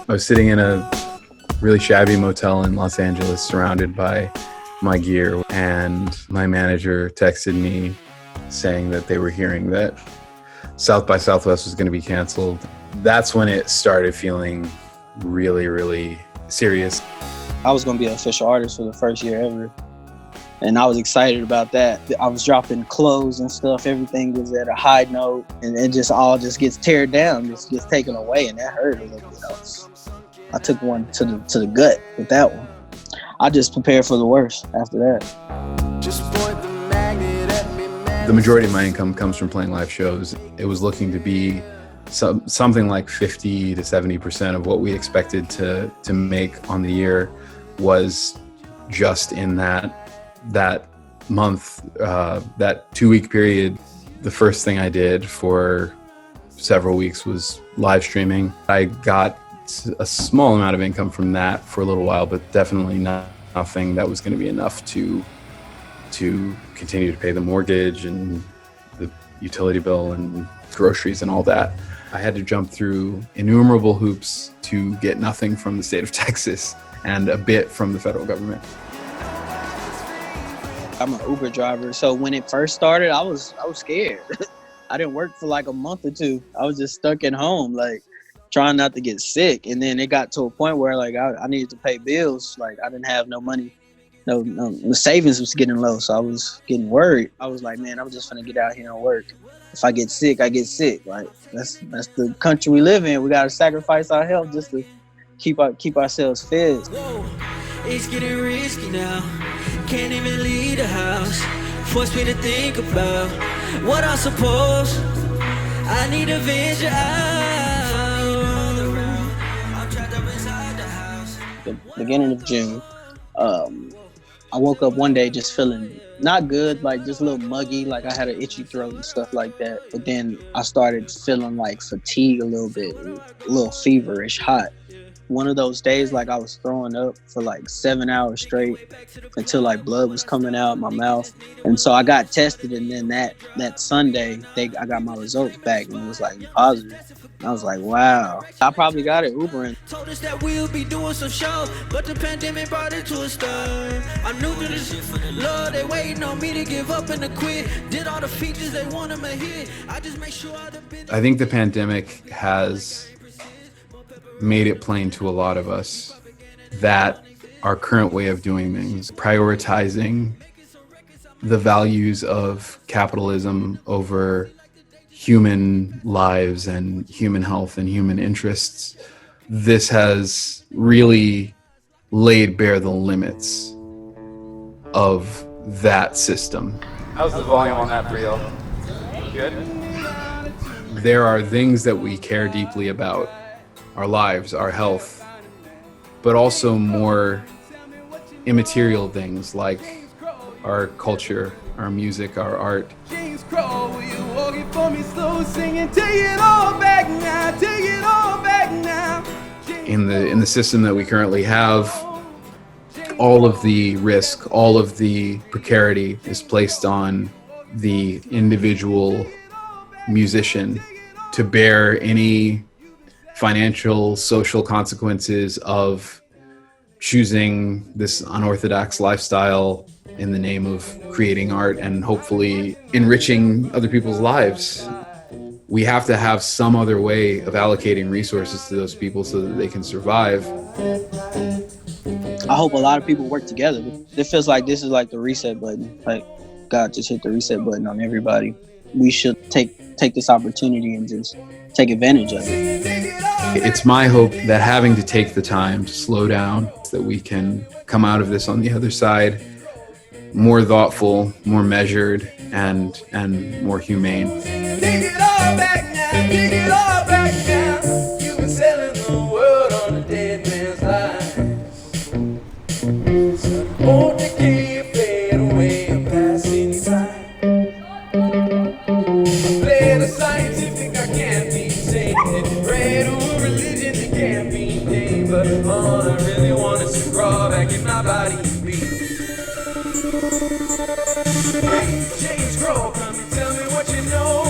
I was sitting in a really shabby motel in Los Angeles surrounded by my gear, and my manager texted me saying that they were hearing that South by Southwest was going to be canceled. That's when it started feeling really, really serious. I was going to be an official artist for the first year ever, and I was excited about that. I was dropping clothes and stuff. Everything was at a high note, and it just all gets teared down, just gets taken away, and that hurt a little bit. I took one to the gut with that one. I just prepared for the worst after that. The majority of my income comes from playing live shows. It was looking to be something like 50 to 70% of what we expected to make on the year was just in that month, that 2-week period. The first thing I did for several weeks was live streaming. I got a small amount of income from that for a little while, but definitely nothing that was going to be enough to continue to pay the mortgage and the utility bill and groceries and all that. I had to jump through innumerable hoops to get nothing from the state of Texas and a bit from the federal government. I'm an Uber driver, so when it first started, I was scared. I didn't work for like a month or two. I was just stuck at home, like trying not to get sick. And then it got to a point where like I needed to pay bills. Like I didn't have no money. No, the savings was getting low, so I was getting worried. I was like, man, I'm just gonna get out here and work. If I get sick, I get sick. Like that's the country we live in. We gotta sacrifice our health just to keep ourselves fed. Whoa, it's getting risky now. Can't even leave the house. Force me to think about what I suppose. I need to venture out. I'm trapped up inside the house. The beginning of June. I woke up one day just feeling not good, like just a little muggy, like I had an itchy throat and stuff like that. But then I started feeling like fatigue a little bit, a little feverish, hot. One of those days, like I was throwing up for like 7 hours straight until like blood was coming out my mouth. And so I got tested, and then that Sunday, I got my results back, and it was like positive. I was like, wow, I probably got it Ubering. Told us that we'll be doing some show, but the pandemic brought it to a stop. I'm new to this shit for the Lord. They waiting on me to give up and to quit. Did all the features they want them to hit. I just make sure I think the pandemic has made it plain to a lot of us that our current way of doing things, prioritizing the values of capitalism over human lives and human health and human interests, this has really laid bare the limits of that system. How's the volume on that for you? Good? There are things that we care deeply about, our lives, our health, but also more immaterial things like our culture, our music, our art. In the system that we currently have, all of the risk, all of the precarity is placed on the individual musician to bear any financial, social consequences of choosing this unorthodox lifestyle in the name of creating art and hopefully enriching other people's lives. We have to have some other way of allocating resources to those people so that they can survive. I hope a lot of people work together. It feels like this is like the reset button. Like God just hit the reset button on everybody. We should take this opportunity and just take advantage of it. It's my hope that having to take the time to slow down, that we can come out of this on the other side more thoughtful, more measured, and more humane. Take it all back now, take it all back now. You've been selling the world on a dead man's life. Won't you keep fade away and passing time? Playing a scientific, I can't be sane. Pray to a religion, it can't be named. But all I really want is to crawl back in my body and be. Hey, James Crow, come and tell me what you know.